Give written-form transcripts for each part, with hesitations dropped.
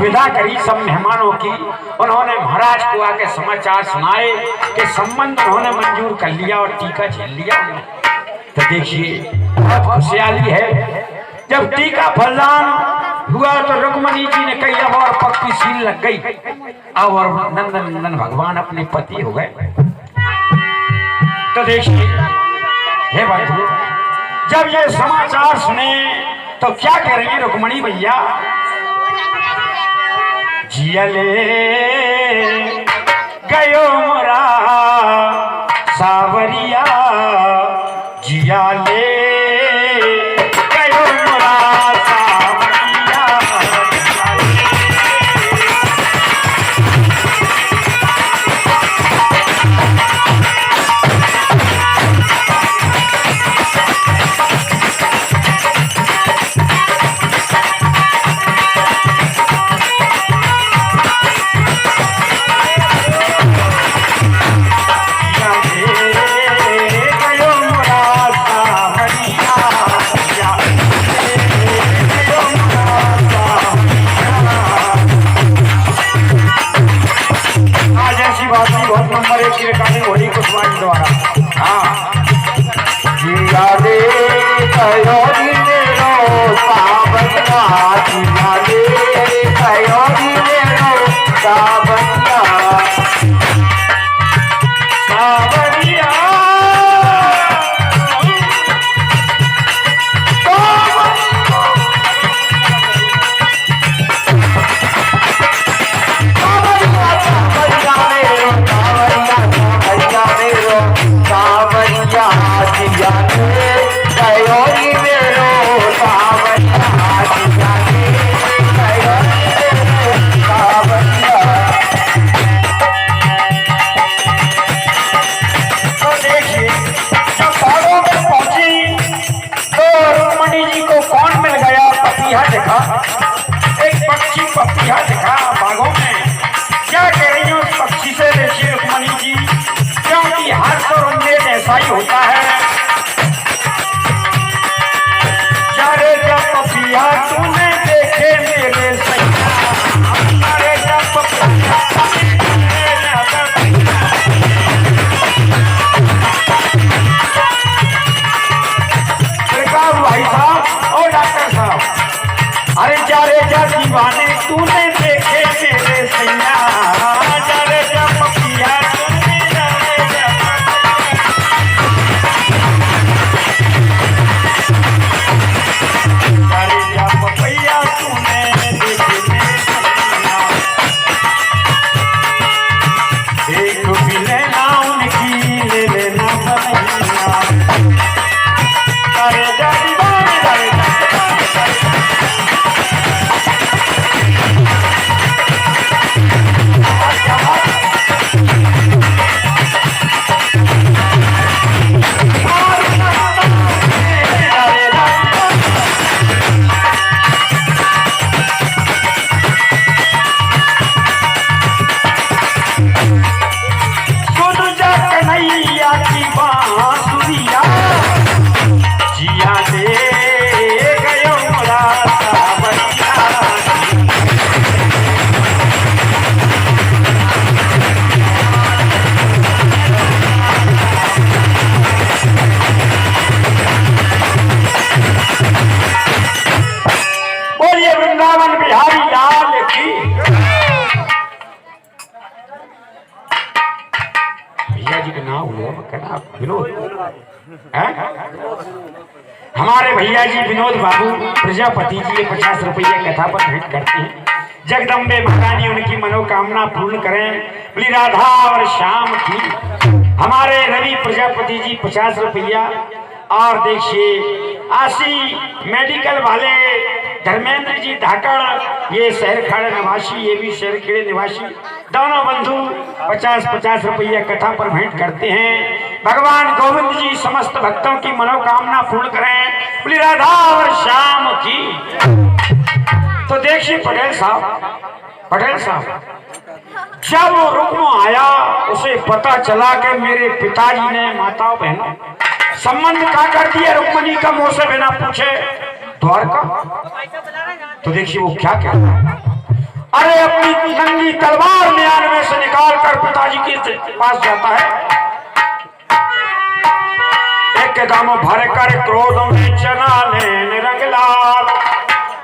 विदा करी सब मेहमानों की। उन्होंने महाराज को आके समाचार सुनाए कि संबंध उन्होंने मंजूर कर लिया और टीका झेल लिया। तो देखिए बहुत खुशहाली है। जब टीका फलदान हुआ तो रुक्मणी जी ने कही अब और पक्की सील लग गई, अब और नंदन नंदन भगवान अपने पति हो गए। तो देखिए हे बंधु, जब ये समाचार सुने तो क्या कह रही है रुक्मणी भैया, जियले गयो मोरा सावरिया, जियाले गयो मोरा सावरिया। एक पक्षी पपिया दिखा बागों में। क्या कह रही है उस पक्षी से देखिए रुक्मणी जी, क्योंकि हर्ष और उम्मीद ऐसा ही होता है। जारे जब पपिया तूने देखे मेरे सैया, जारे जब पपिया भाई साहब और डॉक्टर साहब, अरे जारे जा दीवाने तूने देखे मेरे सैया, जारे जा पपिया तूने जारे जा पपिया तूने देखे मेरे सैया, एक भी लेना उनकी ले लेना सैया, जारे जा दीवाने जारे जा हमारे भैया जी विनोद बाबू प्रजापति जी 50 रुपये कथा पर भेंट करते हैं। जगदम्बे महारानी उनकी मनोकामना पूर्ण करें, बोली राधा और श्याम की। हमारे रवि प्रजापति जी 50 रुपया। और देखिए आशी मेडिकल वाले धर्मेंद्र जी धाकड़, ये शहरखाड़ा निवासी, ये भी शहरखेड़े निवासी, दोनों बंधु 50-50 रुपया कथा पर भेंट करते हैं। भगवान गोविंद जी समस्त भक्तों की मनोकामना पूर्ण करें, बोली राधा और श्याम की। तो देखिए पटेल साहब जब रुक्म आया उसे पता चला कि मेरे पिताजी ने माताओं बहनों संबंध का कर दिया रुक्मणी का मुंह से बिना पूछे द्वारका। तो देखिए वो क्या कहता है, अरे अपनी नंगी तलवार म्यान में से निकाल कर पिताजी के पास जाता है। एक दाम भर कर क्रोध में चना लेने रंग लाल,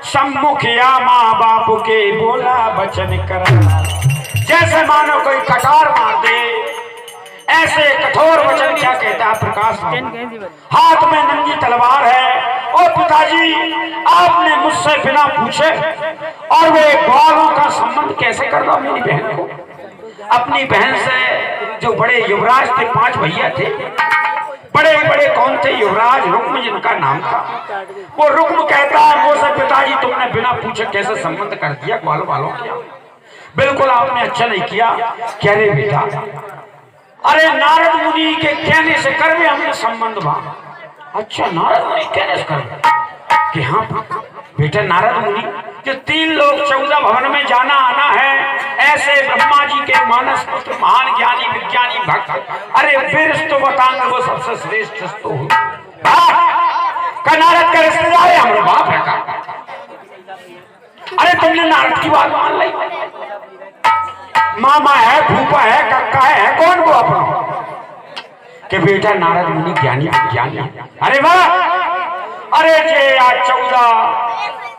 सम्मुखिया माँ बाप के बोला बचन कर, जैसे मानो कोई कटार मार दे ऐसे कठोर वचन क्या कहता है प्रकाश। हाथ में नंगी तलवार है और पिताजी आपने मुझसे बिना पूछे और वे ग्वालों का संबंध कैसे कर दो मेरी बहन को, अपनी बहन से। जो बड़े युवराज थे, 5 भैया थे, बड़े बड़े कौन थे? युवराज रुक्म जिनका नाम था। वो रुक्म कहता है मुझसे पिताजी तुमने बिना पूछे कैसे संबंध कर दिया ग्वाल वालों किया, बिल्कुल आपने अच्छा नहीं किया। कह रहे बेटा अरे नारद मुनि के कहने से कर भी हमने संबंध वहां। अच्छा नारद मुनि कहने से कर कि हाँ बेटा नारद मुनि जो 3 लोग 14 भवन में जाना आना है, ऐसे ब्रह्मा जी के मानस पुत्र महान ज्ञानी विज्ञानी भक्त, अरे वीर तो बतांग वो सबसे श्रेष्ठ तो नारद का रिश्तेदार है, हमारा बाप है का। अरे तुमने नारद की बात मान ली, मामा है, फूफा है, कक्का है कौन वो अपना? कि बेटा नारद मुनि ज्ञानी विज्ञानी। अरे वाह, अरे जे आज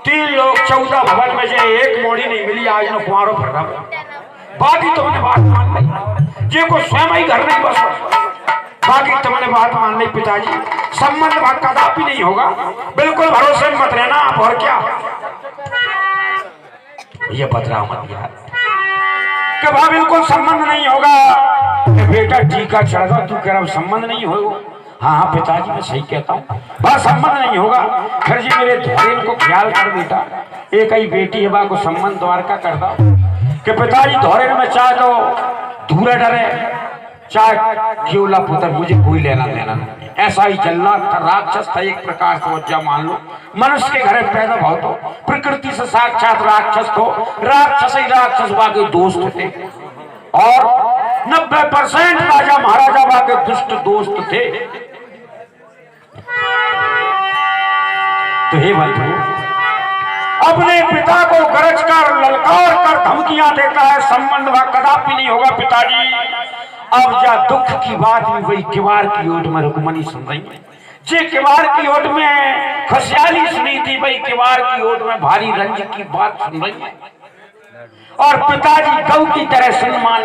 3 लोग 14 भवन में जे एक मोड़ी नहीं मिली, आज न कुआरों भर रहा। बाकी तुमने बात मान ली, जे को स्वयं ही घर नहीं बस, बाकी तुमने बात मान ली। पिताजी संबंध भाग कदापि नहीं होगा, बिल्कुल भरोसे मत रहना आप। और क्या ये बदला मत यार कि भाई बिल्कुल संबंध नहीं होगा। बेटा टीका चढ़ तू कह रहा संबंध नहीं होगा। हाँ पिताजी मैं सही कहता हूँ, बस संबंध नहीं होगा। फिर जी मेरे धोरेन को ख्याल कर बेटा, एक ही बेटी है बा को संबंध द्वारका कर दो कि पिताजी धोरेन में चाहे तो धूरे डरे चाहे क्यों पुत्र, मुझे कोई लेना देना नहीं। ऐसा ही जल्लाद था, राक्षस था एक प्रकार से। वजह मान लो मनुष्य के घर पैदा भाव तो प्रकृति से साक्षात राक्षस तो राक्षस ही राक्षस बाकी दोस्त थे, और 90% राजा महाराजा बाके दुष्ट दोस्त थे। तो हे बंधु अपने पिता को गरज कर ललकार कर धमकियां देता है, संबंध कदापि नहीं होगा पिताजी। अब जा दुख की बात भी वही किवाड़ की ओट में रुक्मणी सुन रही है, जे किवाड़ की ओट में खुशहाली सुनी थी, वही किवाड़ की ओट में भारी रंज की बात सुन रही है। और पिताजी गौ की तरह सम्मान,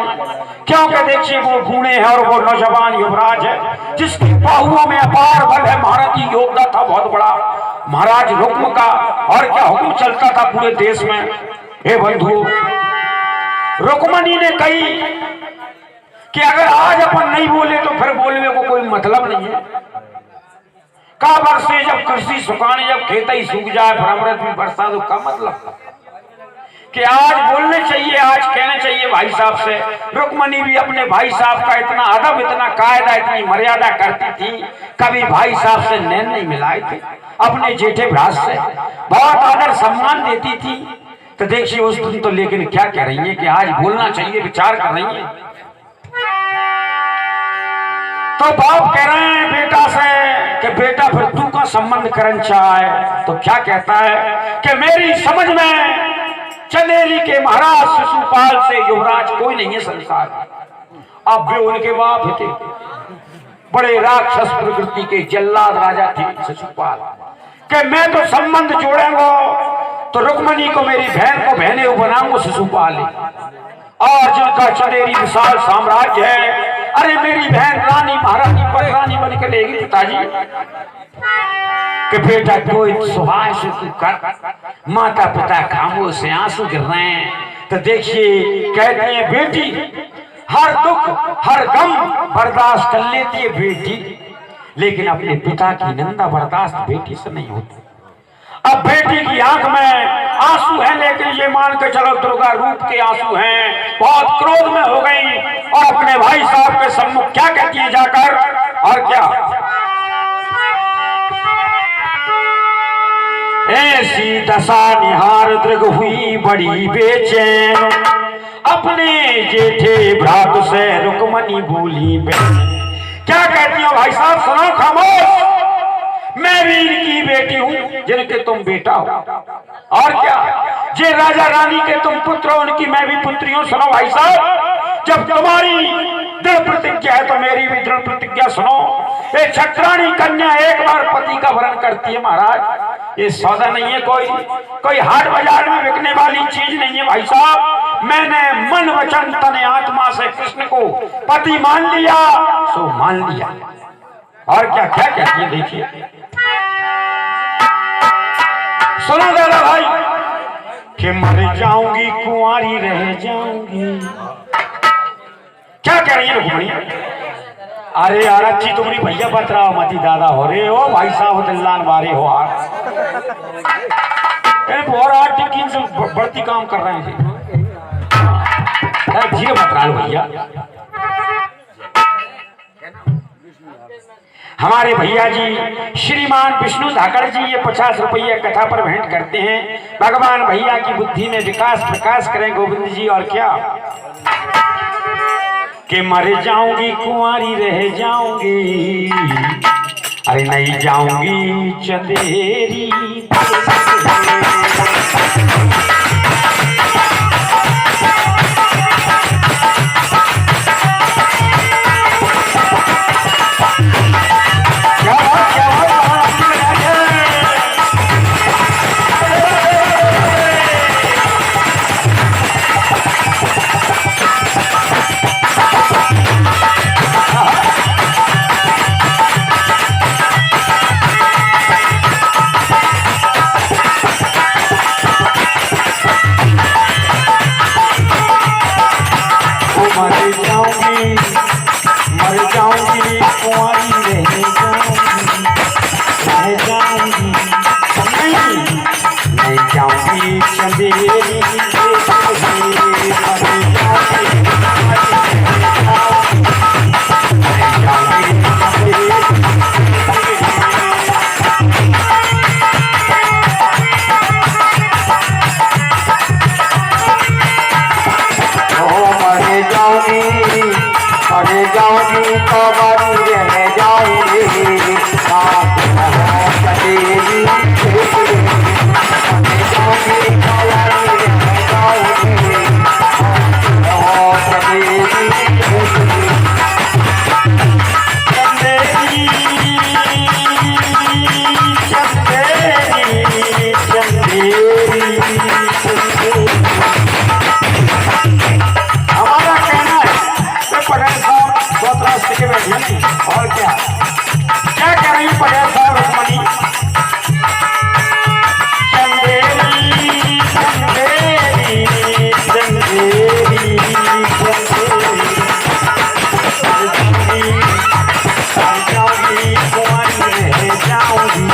क्योंकि देखिए वो बूढ़े हैं और वो नौजवान युवराज है जिसकी बाहुओं में अपार बल है, महारथी योद्धा था बहुत बड़ा महाराज रुक्म का। और क्या हुक्म चलता था पूरे देश में। हे बंधु रुक्मणी ने कही कि अगर आज अपन नहीं बोले तो फिर बोलने को कोई मतलब नहीं है। का बरसे जब कृषि सुखाने, जब खेत ही सूख जाए, फिर अमृत भी बरसा तो का मतलब कि आज बोलने चाहिए, आज कहना चाहिए भाई साहब से। रुक्मणी भी अपने भाई साहब का इतना अदब, इतना कायदा, इतनी मर्यादा करती थी, कभी भाई साहब से नैन नहीं मिलाए थे, अपने जेठे भ्रात से बहुत आदर सम्मान देती थी। तो देखिए उस दिन तो लेकिन क्या कह रही है कि आज बोलना चाहिए, विचार कर रही है। तो बाप कह रहे हैं बेटा से कि बेटा फिर तू का संबंध करना चाहे, तो क्या कहता है कि मेरी समझ में चंदेरी के महाराज शिशुपाल से युवराज कोई नहीं है संसार में। अब भी उनके बाप थे, बड़े राक्षस प्रकृति के जल्लाद राजा थे शिशुपाल, कि मैं तो संबंध जोड़ेंगे तो रुक्मणी को मेरी बहन को बहने बनाऊंगा शिशुपाल, और जिनका चंदेरी विशाल साम्राज्य है, अरे मेरी बहन रानी महारानी पटरानी बन के लेगी पिताजी। कि बेटा कोई सुहाय से तू कर, माता पिता खामोश से आंसू गिर रहे हैं। तो देखिए कहते हैं बेटी हर दुख हर गम बर्दाश्त कर लेती है बेटी, लेकिन अपने पिता की निंदा बर्दाश्त बेटी से नहीं होती। अब बेटी की आंख में आंसू है, लेकिन ये मान के चलो दुर्गा रूप के आंसू हैं, बहुत क्रोध में हो गई और अपने भाई साहब के सम्मुख क्या कहती है जाकर, और क्या ऐसी दशा निहार दृग हुई बड़ी बेचैन, अपने जेठे भ्रात से रुक्मणी बोली बहन। क्या कहती हो भाई साहब, सुनो खामोश। मैं भी इनकी बेटी हूँ जिनके तुम बेटा हो। और क्या, ये राजा रानी के तुम पुत्र हो, उनकी मैं भी पुत्री हूँ। सुनो भाई साहब, जब तुम्हारी दृढ़ प्रतिज्ञा है तो मेरी भी दृढ़ प्रतिज्ञा सुनो। एक छत्राणी कन्या एक बार पति का वरण करती है महाराज, ये सौदा नहीं है, कोई हाट बाजार में बिकने वाली चीज नहीं है भाई साहब। मैंने मन वचन तन आत्मा से कृष्ण को पति मान लिया सो मान लिया। और क्या क्या कहती है देखिए, सुनो दादा भाई कि मर जाऊंगी कुंवारी रह जाऊंगी। क्या कह रही है रुक्मणी? अरे यार अच्छी तुम्हारी भैया बतरा मती दादा हो रे हो भाई साहब दिल्लान बारे हो और आठ टिकिन से बढ़ती काम कर रहे हैं धीरे बतरा लो भैया। हमारे भैया जी श्रीमान विष्णु धाकड़ जी ये 50 रुपये कथा पर भेंट करते हैं। भगवान भैया की बुद्धि में विकास प्रकाश करें गोविंद जी। और क्या कि मर जाऊंगी कुंवारी रह जाऊंगी, अरे नहीं जाऊंगी चंदेरी। और क्या क्या कह रही पटेल साहब रुक्मणी? चंदेरी चंदेरी चंदेरी जाऊंगी कुंवारी रह जाऊंगी,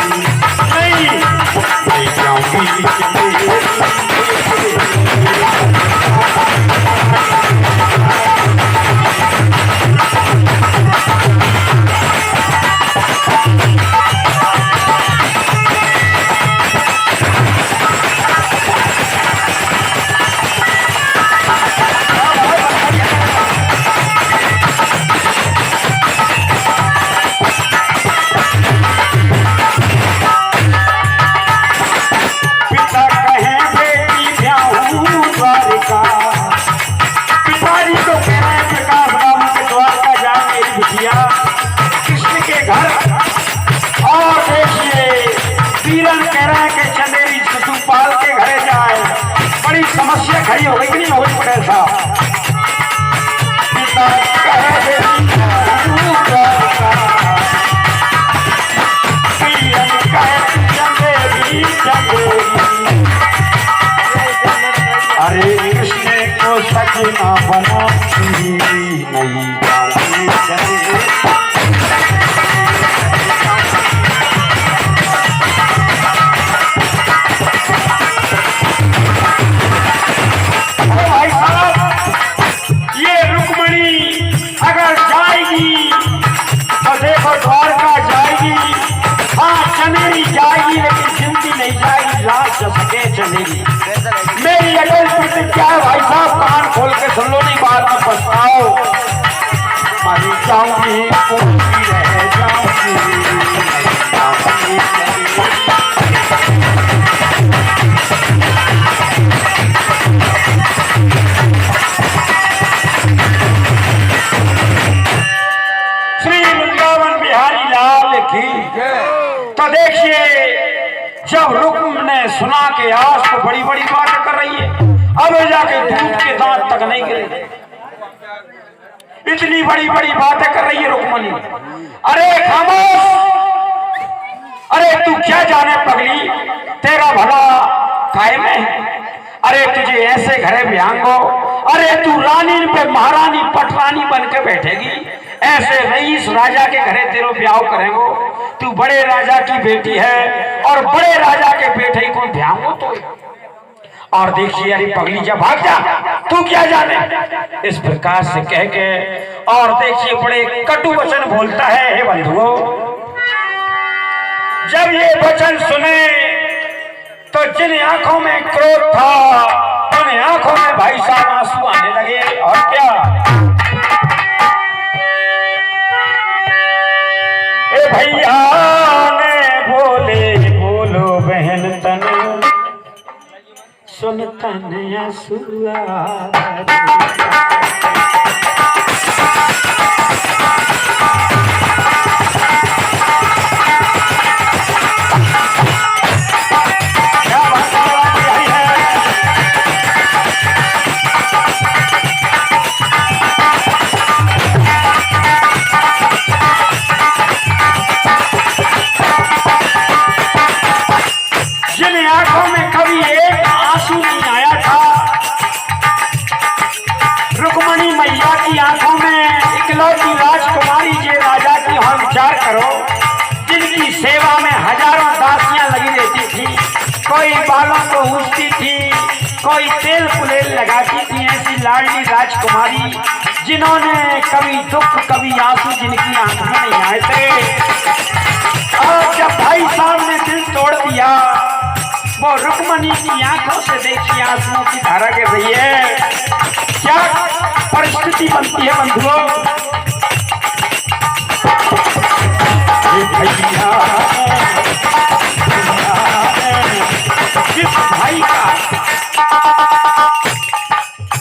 नहीं जाऊंगी चंदेरी। कृष्ण के घर और देखिए वीरन कह रहे हैं कि चंदेरी शिशुपाल के घरे जाए। बड़ी समस्या खड़ी हो गई कि नहीं हो गई पटेल साहब? पिता कहे चंदेरी चंदेरी, अरे कृष्ण को सजना बना नहीं जाऊंगी चंदेरी। मेरी अटल प्रतिज्ञा है भाई साहब, कान खोल के सुन लो, नहीं बाद में पछताओ। मर जाऊंगी रह जाऊंगी ने सुना कि आज तो बड़ी बड़ी बातें कर रही है, अब जाके दूध के दांत तक नहीं गिरे, इतनी बड़ी बड़ी बातें कर रही है रुक्मणी। अरे खामोश, अरे तू क्या जाने पगली, तेरा भला काय में है? अरे तुझे ऐसे घरे ब्यांगो, अरे तू रानी पे महारानी पटरानी बन के बैठेगी, ऐसे रईस राजा के घरे तेरो ब्याह करेंगो। तू बड़े राजा की बेटी है और बड़े राजा के बेटे को ब्यांगो तो। और देखिए अरे पगली जा, भाग जा, तू क्या जाने, इस प्रकार से कह के और देखिए बड़े कटु वचन बोलता है। हे बंधुओं, जब ये वचन सुने तो जिन आंखों में क्रोध था उन आंखों में भाई साहब आंसू आने लगे। और क्या, ए भैया ने बोले, बोलो बहन तन सुन तन आंसू कोई बालों को हूसती थी, कोई तेल पुलेल लगाती थी, ऐसी लाडली राजकुमारी जिन्होंने कभी दुख कभी आंसू जिनकी आंखों में नहीं आए थे। और जब भाई साहब ने दिल तोड़ दिया, वो रुक्मणी की आंखों से देखिए आंसुओं की धारा गिर रही है। क्या परिस्थिति बनती है बंधुओं।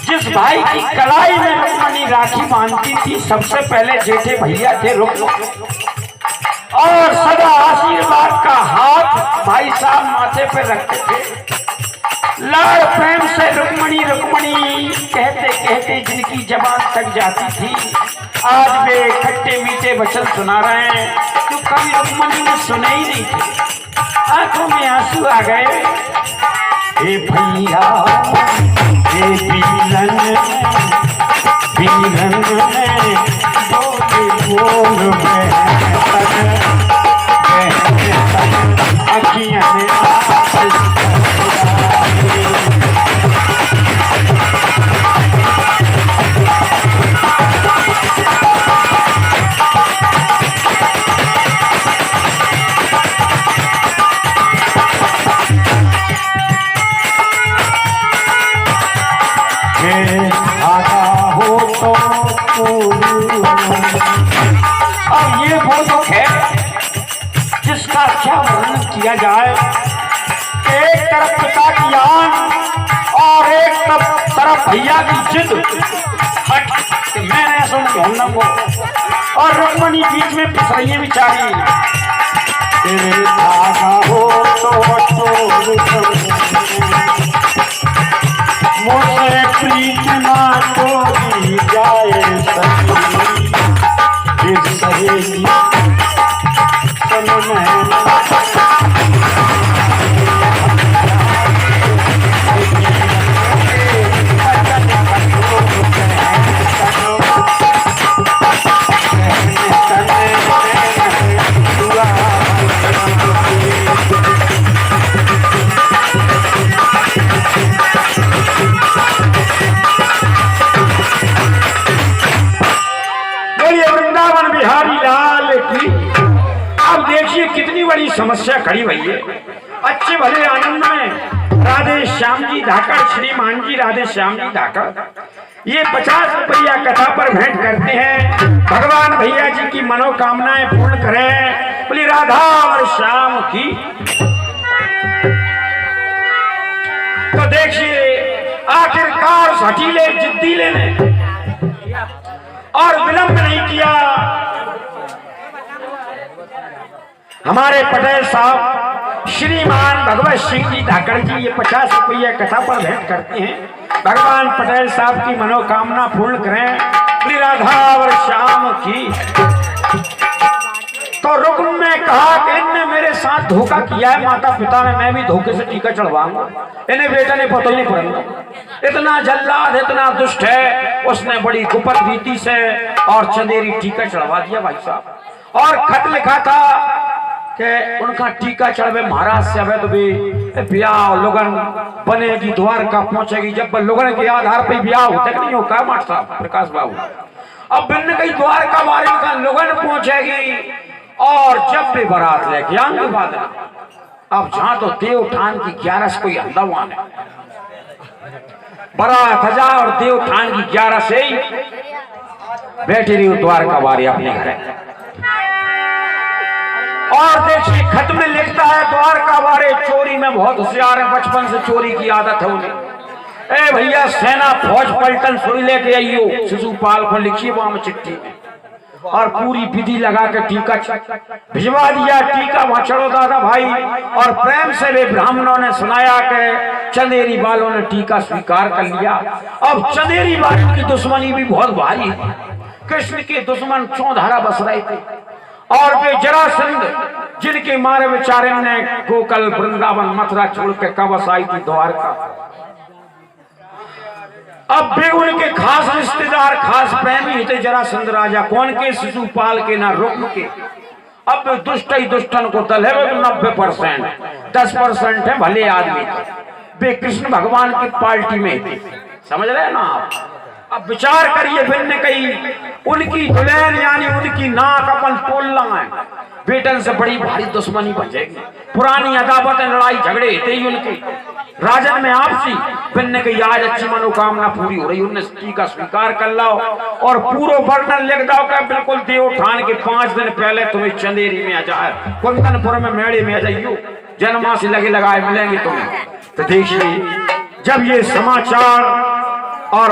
जिस भाई की कलाई में रुक्मणी राखी बांधती थी, सबसे पहले जेठे भैया थे रुक्मणी, और सदा आशीर्वाद का हाथ भाई साहब माथे पर रखते थे। लाड़ प्रेम से रुक्मणी रुक्मणी कहते कहते जिनकी जबान तक जाती थी, आज वे खट्टे मीठे वचन सुना रहे हैं तो कभी रुक्मणी ने सुने ही नहीं थे। आंखों में आंसू आ गए। हे भैया, हे बीलन, बीलन बोल अखियां में अब ये वो दुख है जिसका क्या वर्णन किया जाए। एक तरफ पिता की आन और एक तरफ भैया की जिद, मैंने सुन ढूंढना वो, और रुक्मणी बीच में पिस रही है बेचारी। तेरे धागा हो तो मुझे प्रीत ना तोड़ी जाए सहेली कितनी बड़ी समस्या खड़ी हुई है। अच्छे भले आनंद में राधे श्याम जी धाकड़, श्रीमान जी राधे श्याम जी धाकड़ ये 50 रुपया कथा पर भेंट करते हैं। भगवान भैया जी की मनोकामनाएं पूर्ण करें, बोली राधा और श्याम की। तो देखिए आखिरकार हठीले जिद्दीले ने और विलंब नहीं किया। हमारे पटेल साहब श्रीमान भगवत सिंह जी धाकड़ जी ये 50 रुपये कथा पर भेंट करते हैं। भगवान पटेल साहब की मनोकामना पूर्ण करें। श्री राधा और श्याम की। तो रुक्म ने कहा कि इनने मेरे साथ धोखा किया है, माता पिता ने, मैं भी धोखे से टीका चढ़वाऊंगा। इन्हें बेटा ने पता ही नहीं पड़ेगा। इतना जल्लाद, इतना दुष्ट है, उसने बड़ी गुप्त रीति से और चंदेरी टीका चढ़वा दिया भाई साहब। और खत लिखा था कि उनका टीका चढ़वे महाराज से अब तो भी ब्याह लोगन बनेगी, द्वारका पहुंचेगी। जब लोगन के आधार पर ब्याह होते नहीं हो क्या माट साहब प्रकाश बाबू, अब बिन कई द्वारका बारे में लोगन पहुंचेगी और जब भी बारात लेके आएंगे बाद अब जहां तो देवठान की 11 कोई अंदावान है, बारात 1000 और देवठान की 11 से ही बैठी रही द्वारका बारी अपने घर। और देखिए खत में लिखता है द्वारका बारे चोरी में बहुत होशियार है, बचपन से चोरी की आदत है उन्हें। ए भैया सेना फौज पलटन सुरी लेके आइयो, शिशुपाल को लिखिए वहां में चिट्ठी में, और पूरी विधि लगा के टीका भिजवा दिया। टीका वहां चढ़ो दादा भाई, और प्रेम से वे ब्राह्मणों ने सुनाया कि चंदेरी वालों ने टीका स्वीकार कर लिया। अब चंदेरी वालों की दुश्मनी भी बहुत भारी, कृष्ण के दुश्मन चौधारा बस रहे थे, और वे जरासंध जिनके मारे बेचारे ने गोकल वृंदावन मथुरा छोड़ के कवस आई थी द्वारका। अब वे उनके खास रिश्तेदार, खास प्रेमी थे जरासंध राजा। कौन के? शिशुपाल के, ना रुक्म के। अब दुष्ट ही दुष्टन को तल है 90%, 10% है भले आदमी। वे कृष्ण भगवान की पार्टी में थे, समझ रहे हैं ना आप। अब विचार करिए, भिन्न कई उनकी दुल्हन यानी उनकी नाक अपन तोलना है, बेटन से बड़ी भारी दुश्मनी बन जाएगी। पुरानी अदावत लड़ाई झगड़े थे ही उनके राजन में आपसी। भिन्न कई आज अच्छी मनोकामना पूरी हो रही, उनने टीका स्वीकार कर लाओ और पूरा वर्णन लिख दो कि बिल्कुल देवठान के 5 दिन पहले तुम्हें चंदेरी में आ जाए, कुंदनपुर में मेड़े में आ जाइयो, जन्मासी लगे लगाए मिलेंगे तुम्हें। तो देखिए जब ये समाचार और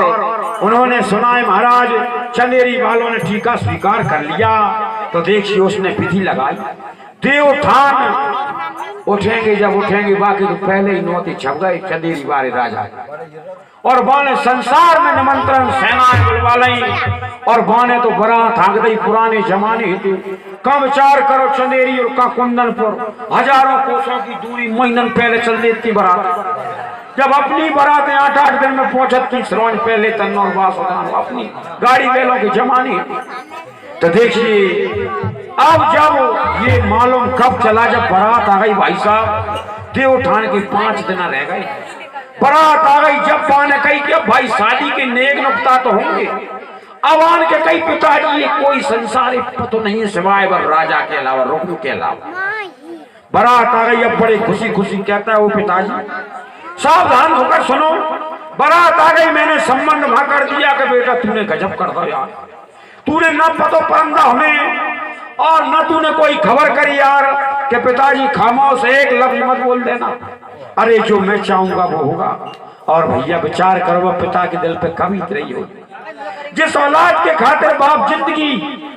उन्होंने सुना है महाराज चंदेरी वालों ने टीका स्वीकार कर लिया, तो देखिए उसने विधि लगाई। देवठान उठेंगे, जब उठेंगे बाकी तो पहले ही नौती छप गए चंदेरी वाले राजा, और बाने संसार में निमंत्रण सेनाएं बुलवाई, और बाने तो बारात भाग गई पुराने जमाने थे। का विचार करो, चंदेरी और का कुंदनपुर 1000 कोसों की दूरी, महीनन पहले चल देती बारात। जब अपनी बारातें 8-8 दिन में पहुंचती, श्रवण पहले तन्नौर वासुदान अपनी गाड़ी बैलों की जमानी। तो देखिए अब जब ये मालूम कब चला, जब बारात आ गई भाई साहब, देवठान के 5 दिन रह गए, बारात आ गई। जब पाने कही कि भाई शादी के नेक नुकता तो होंगे, अब आन के कई पिताजी कोई संसार तो नहीं सिवाय वर राजा के अलावा, रुक्म के अलावा। बारात आ गई, अब बड़े खुशी खुशी कहता है वो पिताजी सावधान होकर सुनो, बारात आ गई, मैंने संबंध वहां कर दिया कि बेटा तूने गजब कर दो यार, तूने न पतो परंदा हमें और न तूने कोई खबर करी यार कि पिताजी खामोश, एक लफ्ज मत बोल देना। अरे जो मैं चाहूंगा वो होगा। और भैया विचार करो, वो पिता के दिल पे कभी रही हो, जिस औलाद के खातिर बाप जिंदगी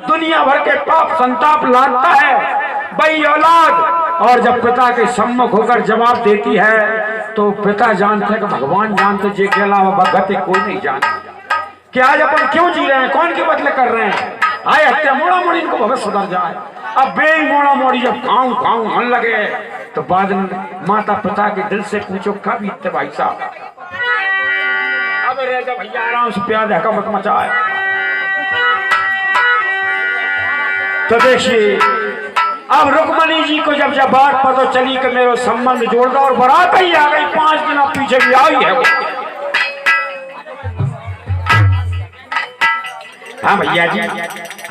दुनिया भर के पाप संताप लादता है वही औलाद, और जब पिता के सम्मुख होकर जवाब देती है तो पिता जानते कि भगवान जानते, जे के अलावा भगत कोई नहीं जानता कि आज अपन क्यों जी रहे हैं, कौन के बदले कर रहे हैं। आए हत्या मोड़ा मोड़ी इनको भविष्य सुधर जाए। अब बे मोड़ा मोड़ी जब खाऊं खाऊं मन लगे तो बाद में माता पिता के दिल से पूछो कब बीतते भाई साहब। अब रह जा भैया आराम से प्यार है मत मचाए। तो देखिए अब रुक्मणी जी को जब बात पता चली कि मेरा संबंध जोड़ दो, और बारात ही आ गई, 5 दिन पीछे भी आई है वो। हाँ भैया जी,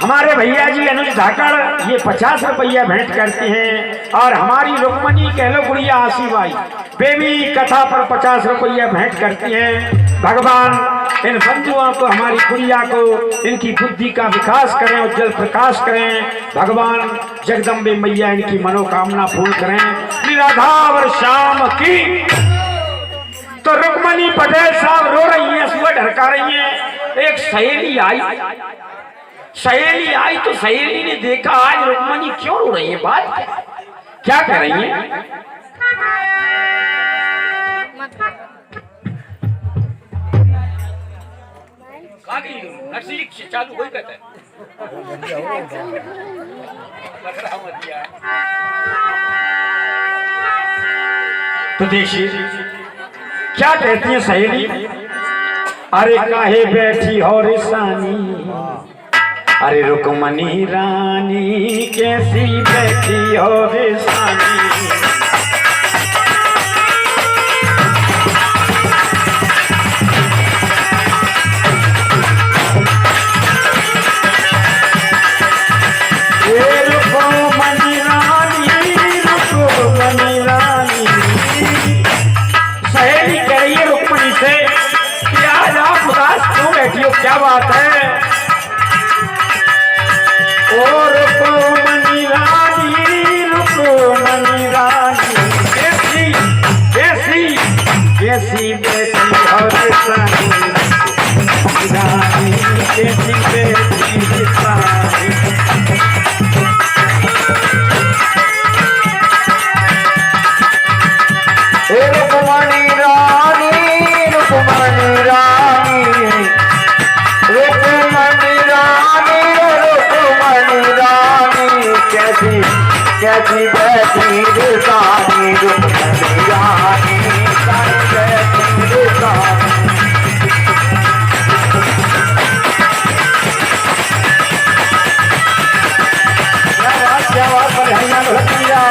हमारे भैया जी अनुज धाकड़ ये 50 रुपया भेंट करते हैं, और हमारी रुक्मणी कह लो गुड़िया आशीबाई बेबी कथा पर 50 रुपया भेंट करती हैं। भगवान इन बंधुओं को, हमारी गुड़िया को, इनकी बुद्धि का विकास करें, उज्जवल प्रकाश करें। भगवान जगदम्बे मैया इनकी मनोकामना पूर्ण करें। राधा और श्याम की। तो रुक्मणी पटेल साहब रो रही हैं, सुबह ढरका रही हैं। एक सहेली आई, तो सहेली ने देखा आज रुक्मणी क्यों रो रही है, बात क्या कह रही है। गई नर्सरी चालू हो गया तो देखिए क्या कहती है सहेली, अरे काहे बैठी हो रिसानी, अरे रुकमनी रानी कैसी बैठी हो रिसानी। क्या बात है, और रुकमनी कैसी कैसी कैसी बेटी और रानी कैसी बेटी रानी। रुकमनी रानी रुकमनी रानी रुकमनी रानी रुकमनी रानी कैसी कैसी बैठी रुसानी, रुकमनी रानी कैसी बैठी रुसानी। क्या बात बधाइयाँ ढोलकिया।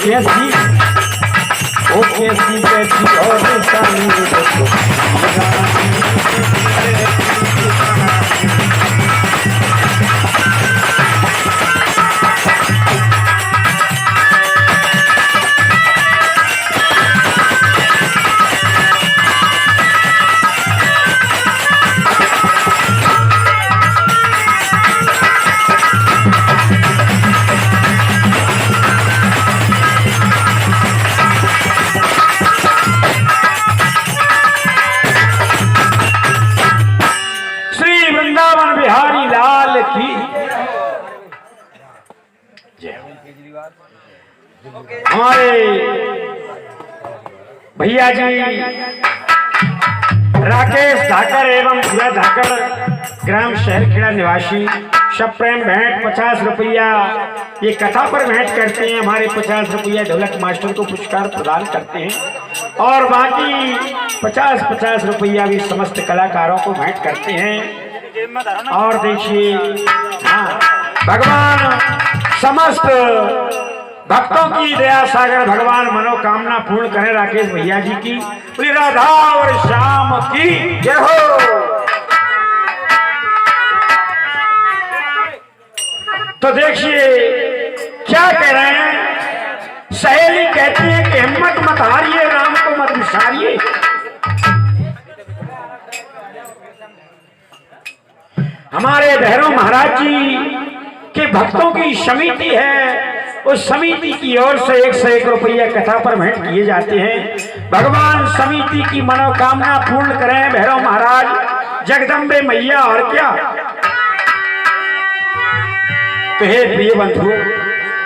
कैसी वो कैसी बैठी और रिसानी, बिहारी लाल की हमारे भैया जी राकेश धाकर एवं भैया धाकर ग्राम शहरखेड़ा निवासी सब प्रेम भेंट 50 रुपया ये कथा पर भेंट करते हैं। हमारे 50 रुपया ढोलक मास्टर को पुरस्कार प्रदान करते हैं और बाकी 50-50 रुपया भी समस्त कलाकारों को भेंट करते हैं। और देखिए हाँ, भगवान समस्त भक्तों की दया सागर भगवान मनोकामना पूर्ण करें। राकेश भैया जी की बोली राधा और श्याम की जय हो। तो देखिए क्या कह रहे हैं, सहेली कहती है कि हिम्मत मत हारिए, राम को मत विसारिए। हमारे भैरव महाराज जी के भक्तों की समिति है, उस समिति की ओर से 101 रुपया कथा पर भेंट किए जाते हैं। भगवान समिति की मनोकामना पूर्ण करें भैरव महाराज जगदम्बे मैया। और क्या तो हे प्रिय बंधु,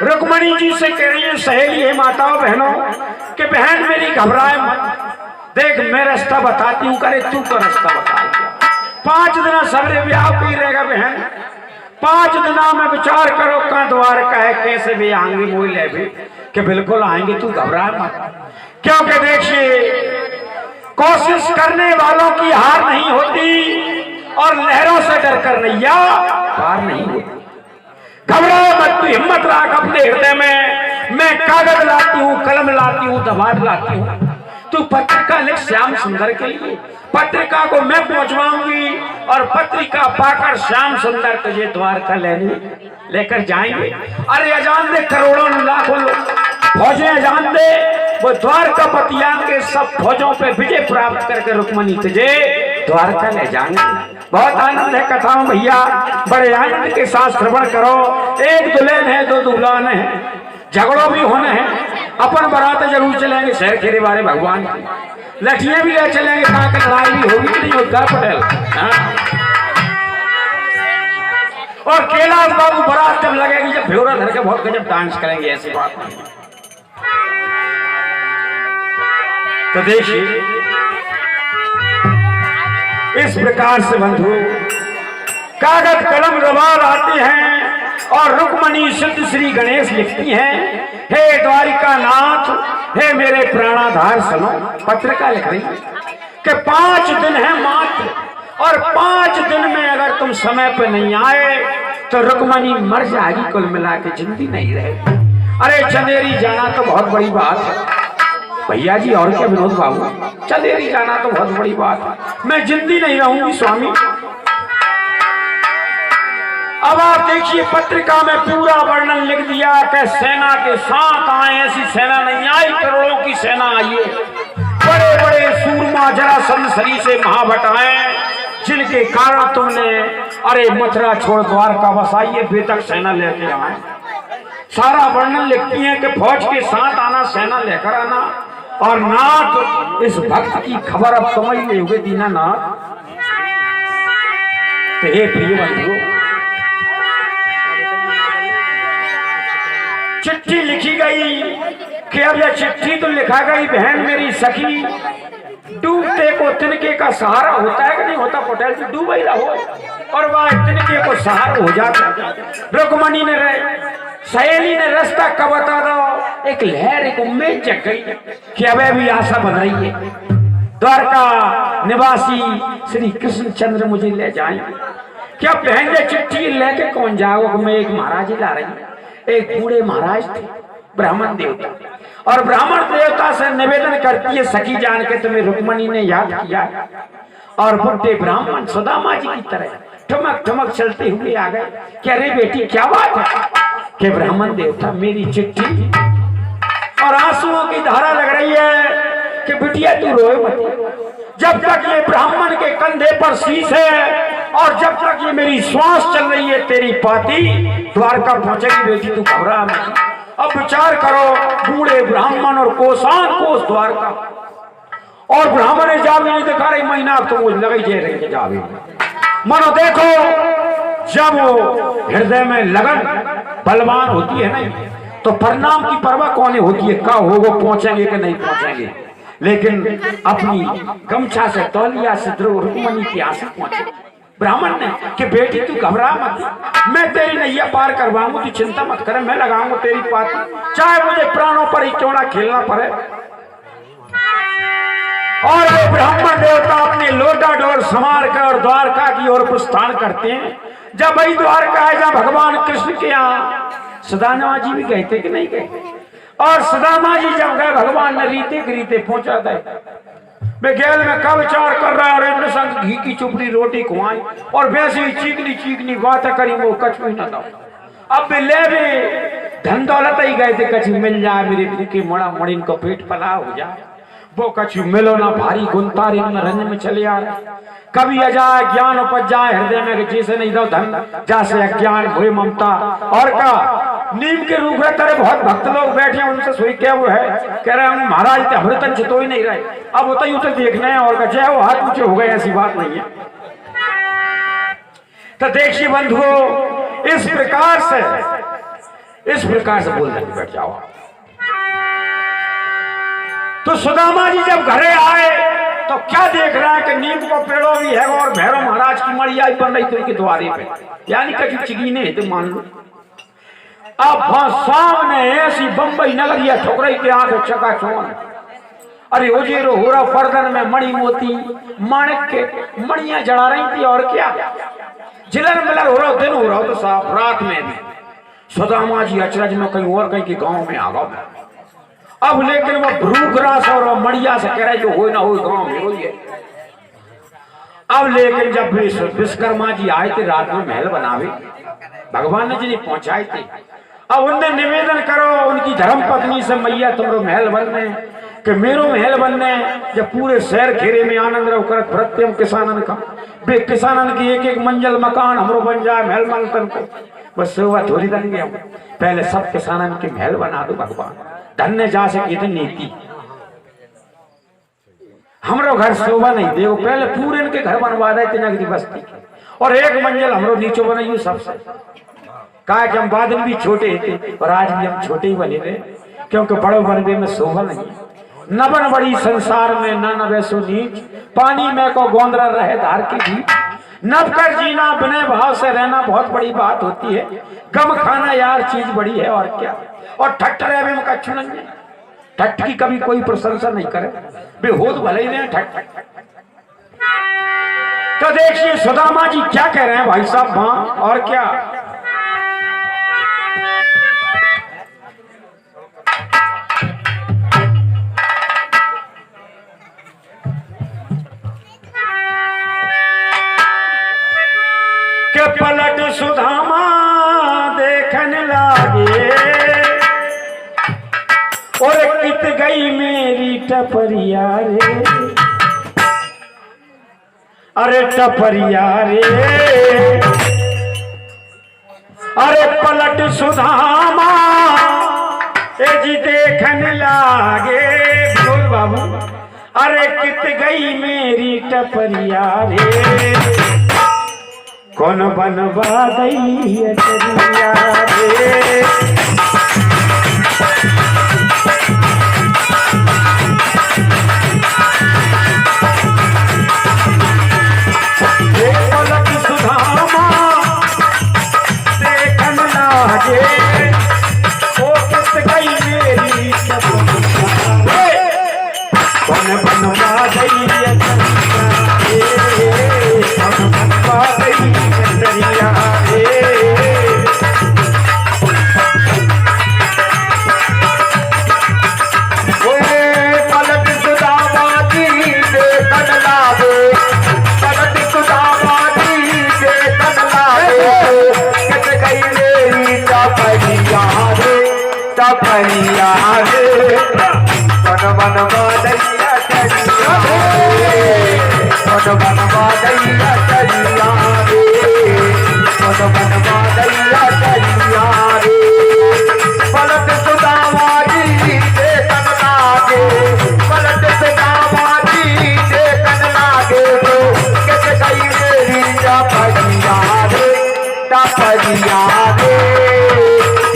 रुक्मणी जी से कह रही है सहेली है माताओं बहनों कि बहन मेरी घबराए मत, देख मैं रास्ता बताती हूँ, करे तू का रास्ता बता। 5 दिन सबरे ब्याह पी रहेगा बहन, 5 दिनों में विचार करो कहाँ द्वार का है, कैसे भी आएंगे मोई ले भी कि बिल्कुल आएंगे, तू घबरा मत। क्योंकि देखिए कोशिश करने वालों की हार नहीं होती और लहरों से डर कर नैया पार नहीं होती। घबरा मत, तू हिम्मत रख अपने हृदय में। मैं कागज लाती हूँ, कलम लाती हूँ, दवात लाती हूँ, तू पत्रिका लिख श्याम सुंदर के लिए, पत्रिका को मैं पहुंचवाऊंगी और पत्रिका पाकर श्याम सुंदर तुझे द्वारका लेकर जाएंगे। अरे अजान दे करोड़ों लाखों फौजें अजान दे, वो द्वारका पतियां के सब फौजों पे विजय प्राप्त करके रुक्मणी तुझे द्वारका ले जाएंगे। बहुत आनंद है कथाओं भैया, बड़े आनंद के साथ श्रवण करो। एक दुल्हन है, 2 दुल्हन है, झगड़ों भी होने हैं, अपन बारात जरूर चलेंगे शहर खेरे बारे भगवान की, लठियां भी ले चलेंगे, कहाँ की लड़ाई भी होगी कि नहीं होगा पटेल। हाँ? और कैलाश बाबू बारात जब लगेगी, जब भ्योरा धर के बहुत गजब डांस करेंगे, ऐसी बात नहीं। तो देखिए इस प्रकार से बंधु कागज कलम रवाल आते हैं और रुक्मणी सिद्ध श्री गणेश लिखती हैं, हे द्वारिका नाथ, हे मेरे प्राणाधार सुनो। पत्रिका लिख रही कि 5 दिन है मात्र, और 5 दिन में अगर तुम समय पे नहीं आए तो रुक्मणी मर जाएगी, कुल मिला के जिंदगी नहीं रहेगी। अरे चंदेरी जाना तो बहुत बड़ी बात है भैया जी, और क्या विनोद बाबू, चंदेरी जाना तो बहुत बड़ी बात है, मैं जिंदगी नहीं रहूंगी स्वामी। अब आप देखिए पत्रिका में पूरा वर्णन लिख दिया कि सेना के साथ आए, ऐसी सेना नहीं आई, करोड़ों की सेना आई है, बड़े बड़े सूरमा जरासंध सरी से महाभट आए, जिनके कारण तुमने अरे मथुरा छोड़ द्वारका बसाइए बेतक सेना लेके आए। सारा वर्णन लिखती है कि फौज के साथ आना, सेना लेकर आना, और नाथ इस भक्त की खबर अब समझ ले हुए दीनानाथ। तो हे प्रिय बंधु, चिट्ठी लिखी गई कि अब यह चिट्ठी तो लिखा गई बहन मेरी सखी, डूबते को तिनके का सहारा होता है कि नहीं होता पटेल जी, डूब ही रहो और वह तिनके को सहारा हो जाता। रुक्मणी ने सहेली ने रास्ता कब बता दो, एक लहर एक उम्मीद जग गई कि अब भी आशा बन रही है, द्वारका निवासी श्री कृष्ण चंद्र मुझे ले जाएंगे। क्या बहन ये चिट्ठी लेके कौन जाओ, मैं एक महाराज ही ला रही हूँ। एक बूढ़े महाराज थे ब्राह्मण देवता, और ब्राह्मण देवता से निवेदन करती है सखी जान के तुम्हें रुक्मणी ने याद किया, और बुढ़े ब्राह्मण सुदामा जी की तरह ठमक ठमक चलते हुए आ गए कि अरे बेटी क्या बात है, कि ब्राह्मण देवता मेरी चिट्ठी, और आंसुओं की धारा लग रही है कि बिटिया तू रोए मत, जब तक ये ब्राह्मण के कंधे पर शीश है और जब तक ये मेरी श्वास चल रही है तेरी पाती द्वारका पहुंचेगी बेटी, तू घबरा मत। अब विचार करो, बूढ़े ब्राह्मण और कोसान कोस द्वारका, और ब्राह्मण ने जावे नहीं दिखा रही महीना तो वो लगे जे रही जावे। मनो देखो जब वो हृदय में लगन बलवान होती है नहीं तो परिणाम की परवाह कौन होती है, का होगा पहुंचेंगे कि नहीं पहुंचेंगे। लेकिन अपनी गमछा से तौलिया से रुक्मणी के आंसू पहुंचे ब्राह्मण ने कि बेटी तू घबरा मत, मैं तेरी नैया पार करवाऊंगा, तू चिंता मत कर, मैं लगाऊंगा तेरी पाती, चाहे मुझे प्राणों पर ही क्यों ना खेलना पड़े। और वे ब्राह्मण देवता अपने लोटा डोर संभाल कर और द्वारका की ओर प्रस्थान करते हैं। जब वही द्वारका है जहाँ भगवान कृष्ण के यहाँ सुदामा जी भी गए थे कि नहीं गए, और सुदामा जी जब गए भगवान ने रीते रीते पहुंचा गए। वे गैल में का विचार कर रहा है, और इनमें संग घी की चुपड़ी रोटी खुआई और वैसे ही चीकनी चीकनी बातें करी, वो कछ भी न था। अब वे ले भी धन दौलत ही गए थे, कछ मिल जाए मेरे भूखे मोड़ा मोड़ी इनको पेट पला हो जाए, वो कछु मिलो ना भारी गुंतारी में रंज में चले आ रहे। कभी अजाय ज्ञान उपज जाए हृदय में, जैसे नहीं दो धन जैसे अज्ञान हुए ममता। और का नीम के रूप में तेरे बहुत भक्त लोग बैठे हैं, उनसे सोई क्या वो है, कह रहे हैं महाराज अमृतन चितो ही नहीं रहे, अब होता ही उतर देखना है, और का जय वो हाथ ऊंचे हो गए, ऐसी बात नहीं है। तो देखिए बंधुओं इस प्रकार से बोल देंगे बैठ जाओ। तो सुदामा जी जब घरे आए तो क्या देख रहा है कि नीम को पेड़ों भी है और भैरव महाराज की मड़िया बन रही थी उनके द्वारे पे, यानी कभी चिगीने तो मान लो। अब वहां सामने ऐसी बंबई नगरिया ठुक रही थी, आंखें चकाचौंध, अरे उजेरो हो रहा, पर्दन में मणि मोती माणिक के मणियां जड़ा रही थी, और क्या जिलर मिलर हो रहा, दिन हो रहा तो साफ रात में भी। सुदामा जी अचरज में कहीं और कहीं के गांव में आ गए। अब लेकिन वो भ्रूग्रास और मड़िया से कह रहे जो हो ना हो गांव में हो। अब लेकिन जब विश्वकर्मा जी आए थे रात में महल बनावे, भगवान ने जिन्हें पहुंचाए थे, अब उनने निवेदन करो उनकी धर्म पत्नी से, मैया तुमरो महल बनने कि मेरो महल बनने, जब पूरे शहर घेरे में आनंद रहो करत भृत्यम किसानन का, बे किसानन की एक एक मंजिल मकान हमरो बन जाए महल मनतन को, बस सेवा थोड़ी बन गया, पहले सब किसानन के महल बना दो भगवान। धन्य जा सके तो नीति हमरो घर शोभा नहीं देखो पहले पूरे इनके घर बनवा दे थे नगदी बस्ती और एक मंजिल हमरो नीचे बनाइयो सबसे कहा कि हम बाद में भी छोटे थे और आज भी हम छोटे ही बने थे क्योंकि बड़ो बनबे में शोभा नहीं न बन बड़ी संसार में न वैसो नीच पानी में को गोंदरा रहे धार की भी नब कर जीना बिना भाव से रहना बहुत बड़ी बात होती है गम खाना यार चीज बड़ी है और क्या और ठट्ठ रहे में कच्छु नहीं ठट्ठ की कभी कोई प्रशंसा नहीं करे बेहोद भले ही नहीं ठट्ठ तो देखिए सुदामा जी क्या कह रहे हैं भाई साहब हाँ और क्या के पलट सुदामा देखने लागे और कित गई मेरी टपरिया रे अरे टपरिया रे अरे पलट सुदामा ए जी देखने लागे बोल बाबू अरे कित गई मेरी टपरिया रे कौन बनवा दई अटरिया रे पलट सुदामा देखन लागे ओ कित गई मेरी टपरिया कौन बनवा दई अटरिया रे कौन बनवा दई अटरिया रे पलट सुदामा जी देखन लागे पलट सुदामा जी देखन लागे कित गई मेरी टपरिया रे कौन बनवा दई अटरिया रे कौन बनवा दई अटरिया रे कौन बनवा दई अटरिया रे पलट सुदामा जी देखन लागे पलट सुदामा जी देखन लागे कित गई मेरी टपरिया रे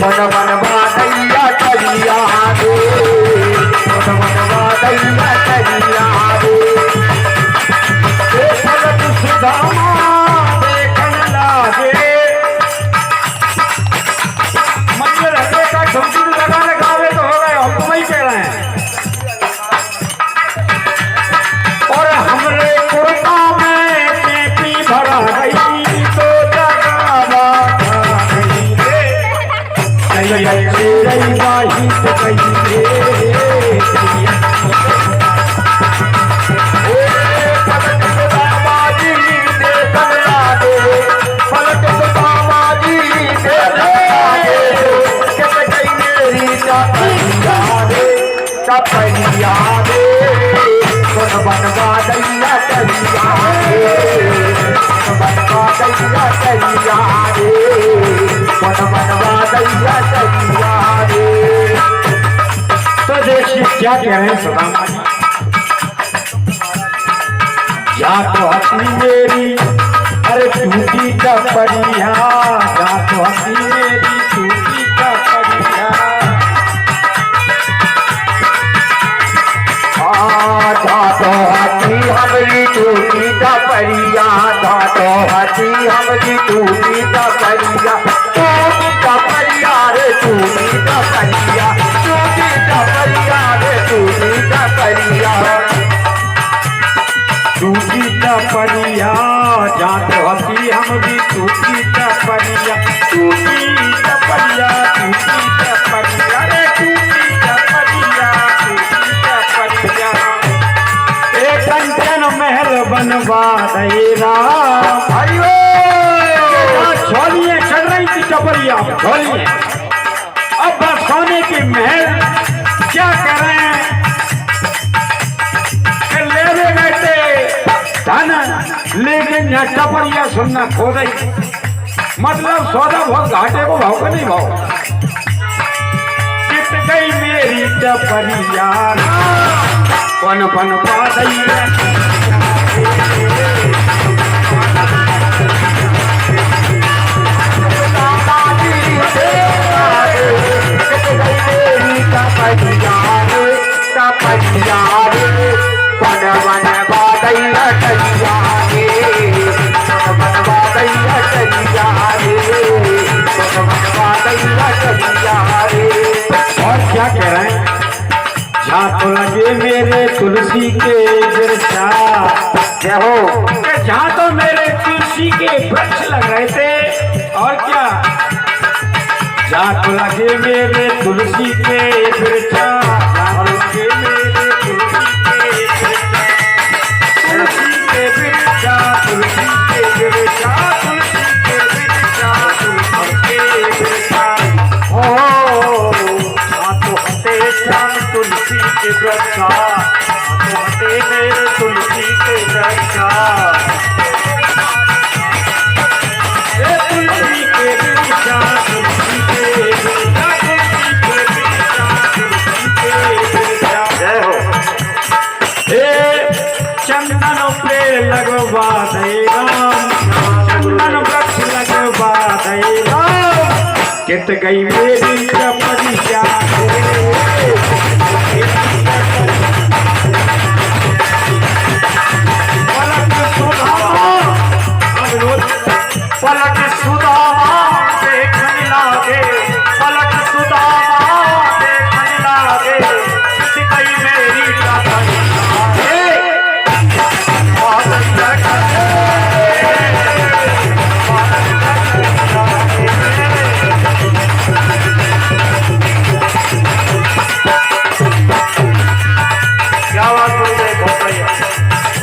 कौन बनवा दई अटरिया रे कौन बनवा दई अटरिया रे पलट सुदामा देखन लागे मंदिर हल्ले का झुमकी लगा लगावे तो हो गए हम तो वही कह रहे हैं और हमरे कुर्ता में पेपी भरा गई तो जगावा गई रे बाही तो गई रे पलट सुदामा जी देखन लागे पलट सुदामा जी देखन लागे कित गई मेरी टपरिया रे कौन बनवा दई अटरिया रे कौन बनवा दई अटरिया रे कौन बनवा दई अटरिया रे तो देखिए क्या कह रहे हैं सुदामा जी या तो हसी मेरी अरे टूटी टपरिया या तो हसी मेरी टूटी टपरिया जा तो हसी हमारी टूटी टपरिया जा तो हसी हमारी टूटी टपरिया रे टूटी टपरिया रे टूटी टपरिया टूटी टपरिया जा तो हसी हम भी टूटी टपरिया रे टूटी टपरिया एक कंचन महल बनवा देरा छोलिए चढ़ रही थी टपरिया छोलिए अब बस सोने के महल क्या कर रहे हैं ले बैठे धन लेकिन यहाँ टपरिया सुनना खो गई मतलब सौदा बहुत घाटे को भाव का नहीं भाव कित गई मेरी टपरिया पन पन पादैया और क्या कह रहे हैं? झाँक लगे मेरे तुलसी के वृक्षा, क्या हो जहाँ तो मेरे तुलसी के वृक्ष लग रहे थे। और क्या झाँक लगे मेरे तुलसी के वृक्षा, झाँक लगे मेरे तुलसी के वृक्षा, तुलसी के वृक्षा, तुलसी के वृक्षा, तुलसी के वृक्षा, तुलसी के वृक्षा, हटे मेरे तुलसी के वृक्षा, तुलसी के वृक्षा, तुलसी के वृक्षा, तुलसी के वृक्षा, तुलसी के वृक्षा। जय हो। हे चंदन पे लगवा दे राम, चंदन वृक्ष लगवा दे राम, कित गई मेरी टपरिया पलक सुदामा देखन लागे, पलक सुदामा देखन लागे, कित गई मेरी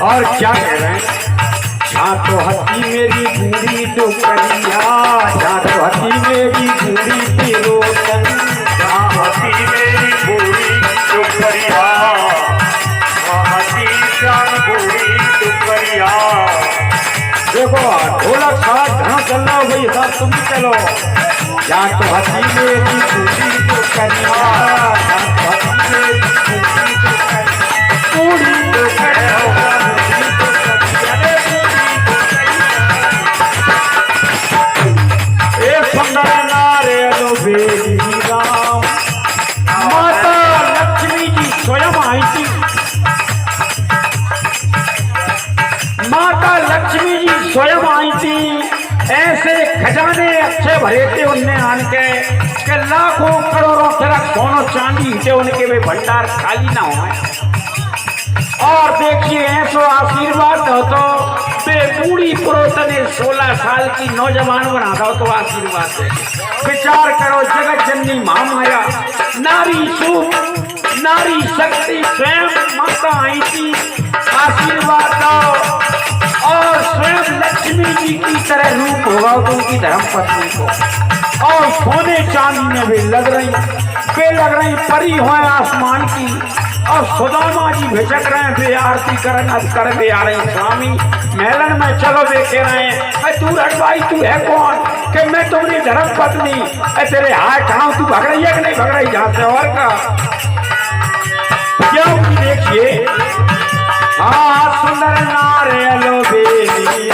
और क्या कह रहे हैं? जहाँ तो हथी मेरी बूढ़ी डुकरिया, जहाँ तो हथी मेरी बूढ़ी तिरोतन, जहाँ हथी मेरी बूढ़ी डुकरिया, हथी श्याम बूढ़ी डुकरिया। देखो ढोलक साथ घना चल रहा हो भाई, साथ तुम भी चलो। जहाँ तो हथी मेरी बूढ़ी डुकरिया, जहाँ तो हथी मेरी बूढ़ी डुकरिया, सुंदर नारे बेरी राम, माता लक्ष्मी जी स्वयं आई थी, माता लक्ष्मी जी स्वयं आई थी। ऐसे खजाने अच्छे भरे थे उनने आन के लाखों करोड़ों तरह सोनो चांदी थे उनके वे भंडार खाली ना हो। और देखिए ऐसो आशीर्वाद हो तो बे बूढ़ी पुरोतने 16 साल की नौजवान बना दो तो आशीर्वाद दे। विचार करो जगत जननी महामाया नारी सूप नारी शक्ति स्वयं माता आई थी, आशीर्वाद दो। और स्वयं लक्ष्मी जी की तरह रूप होगा तो उनकी धर्म पत्नी को, और सोने चांदी में भी लग रही परी हो आसमान की। और सुदामा जी भिजक रहे हैं बे आरती कर बे आ रहे स्वामी मेलन में, चलो वे कह रहे हैं तू रखवाई तू है कौन कि मैं तुम्हारी धर्म पत्नी, तेरे हाथ कहाँ तू भग रही है कि नहीं भग रही जहाँ से। और का क्या देखिए हाँ सुंदर नारे लो बेली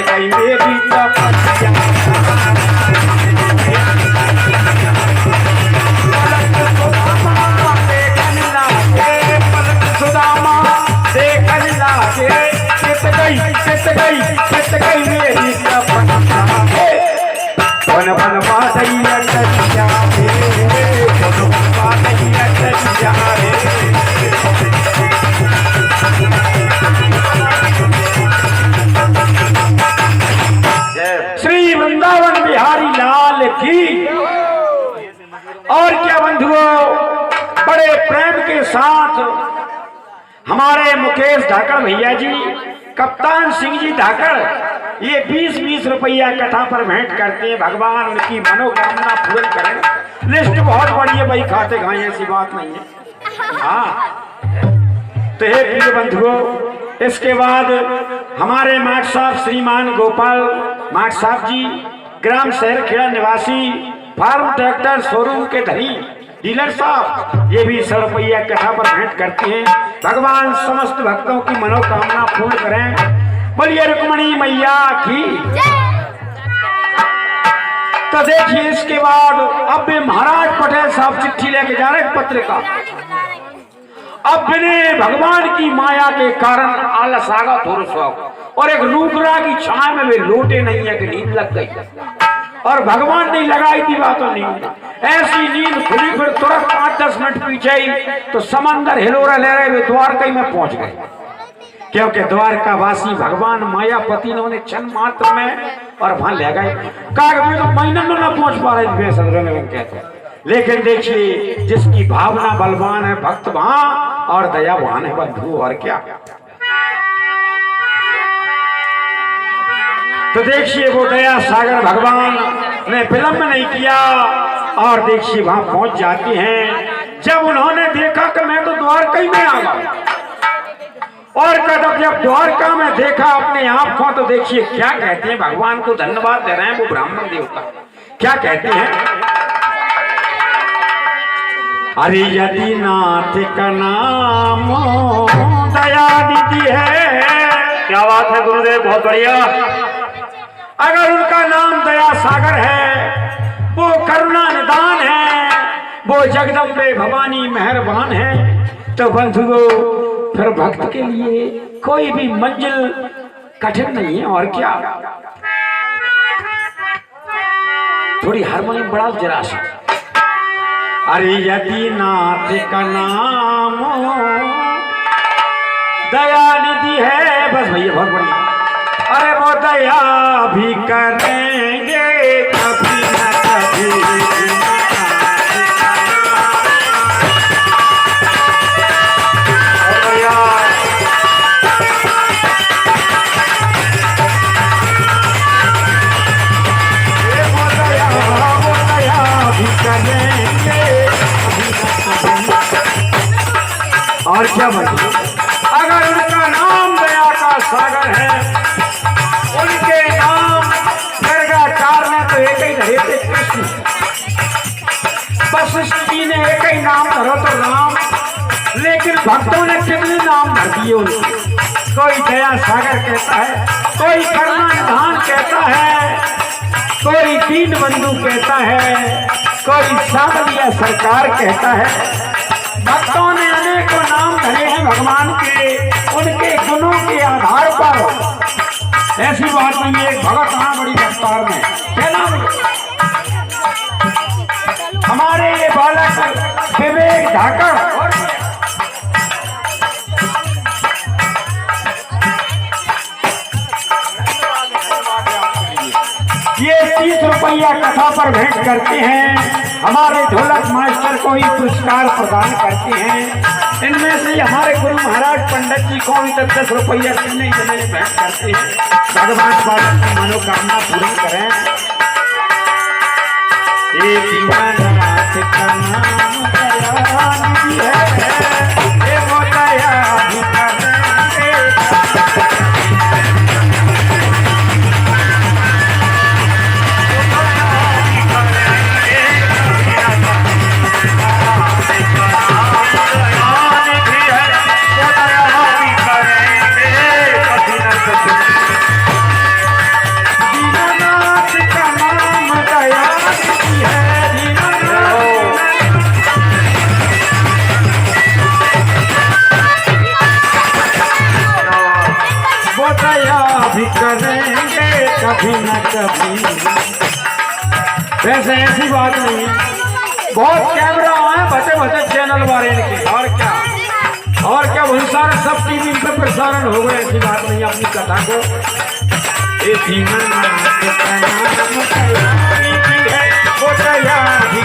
गई मेरी टपरिया, सुदामा देखन लागे, कित गई मेरी टपरिया, बन बन बादैया टरिया रे, बन बादैया टरिया रे। श्री वृंदावन बिहारी लाल की। और क्या बंधुओं, बड़े प्रेम के साथ हमारे मुकेश धाकड़ भैया जी, कप्तान सिंह जी धाकड़, ये 20-20 रुपया कथा पर भेंट करते हैं। भगवान उनकी मनोकामना पूर्ण करें। लिस्ट बहुत बड़ी है भाई, खाते खाए ऐसी बात नहीं है। हाँ तो हे प्रिय बंधुओं, इसके बाद हमारे माट साहब श्रीमान गोपाल माट साहब जी, ग्राम शहर खेड़ा निवासी, फार्म ट्रैक्टर शोरूम के धनी डीलर साहब, ये भी 100 रुपया कथा पर भेंट करते हैं। भगवान समस्त भक्तों की मनोकामना पूर्ण करें। बोलिए रुक्मणी मैया की। तो देखिए इसके बाद अब भी महाराज पटेल साहब चिट्ठी लेके जा रहे पत्रिका। अब बिने भगवान की माया के कारण आलस आ गया थोड़ा शौक, और एक रूपरा की छाया में वे लोटे नहीं है कि नींद लग गई, और भगवान ने लगाई थी बातों नींद। ऐसी नींद खुली, फिर तुरंत 5-10 मिनट पीछे ही तो समंदर हिलोरा ले रहे हुए द्वारका में पहुंच गए, क्योंकि द्वारका वासी भगवान मायापति ने उन्हें क्षण मात्र में और वहां ले गए। कहा तो महीना में ना पहुंच पा रहे कहते। लेकिन देखिए जिसकी भावना बलवान है भक्त वहां और दयावान है बंधु, और क्या। तो देखिए वो दया सागर भगवान ने विलंब नहीं किया और देखिए वहां पहुंच जाते हैं। जब उन्होंने देखा कि मैं तो द्वारका ही में आ गया, और जब द्वारका में देखा अपने आंखों, तो देखिए क्या कहते हैं, भगवान को धन्यवाद दे रहे हैं वो ब्राह्मण देवता। क्या कहते हैं, अरे यदि नाथ का नाम दया निधि है। क्या बात है गुरुदेव, बहुत बढ़िया। अगर उनका नाम दया सागर है, वो करुणा निदान है, वो जगदम्बे भवानी मेहरबान है, तो बंधुओं फिर भक्त के लिए कोई भी मंजिल कठिन नहीं है, और क्या। थोड़ी हारमोनियम बढ़ाओ जरा सा। अरे यदि नाथ का नाम दया निधि है, बस भैया बहुत बढ़िया। अरे वो दया भी करेंगे कभी न कभी। और क्या बताऊं, अगर उनका नाम दया का सागर है, उनके नाम गर्गाचार में तो एक ही धरे थे कृष्ण, वशिष्ठ जी ने एक ही नाम धरो तो राम, लेकिन भक्तों ने कितने नाम धर दिए उनके। कोई दया सागर कहता है, कोई करुणा निधान कहता है, कोई दीन बंधु कहता है, कोई सावलिया सरकार कहता है। भक्तों ने अनेकों नाम धरे हैं भगवान के, उनके गुणों के आधार पर। ऐसी बात नहीं है, भगत हाँ बड़ी रफ्तार में क्या नाम हमारे ये बालक विवेक धाकड़, ये 30 रुपया कथा पर भेंट करते हैं। हमारे ढोलक मास्टर को ही पुरस्कार प्रदान करते हैं। इनमें से हमारे गुरु महाराज पंडित जी को भी 10 रुपया भेंट करते हैं। भगवान बालक की मनोकामना पूरी करें। दीनानाथ का नाम दया निधि है, वो दया भी करेंगे। करेंगे कभी न कभी। वैसे ऐसी बात नहीं, बहुत कैमरा आए बचे बचे चैनल वाले इनके, और क्या बहुत सारे सब टीवी पे प्रसारण हो गए। ऐसी बात नहीं, अपनी कथा को वो दया भी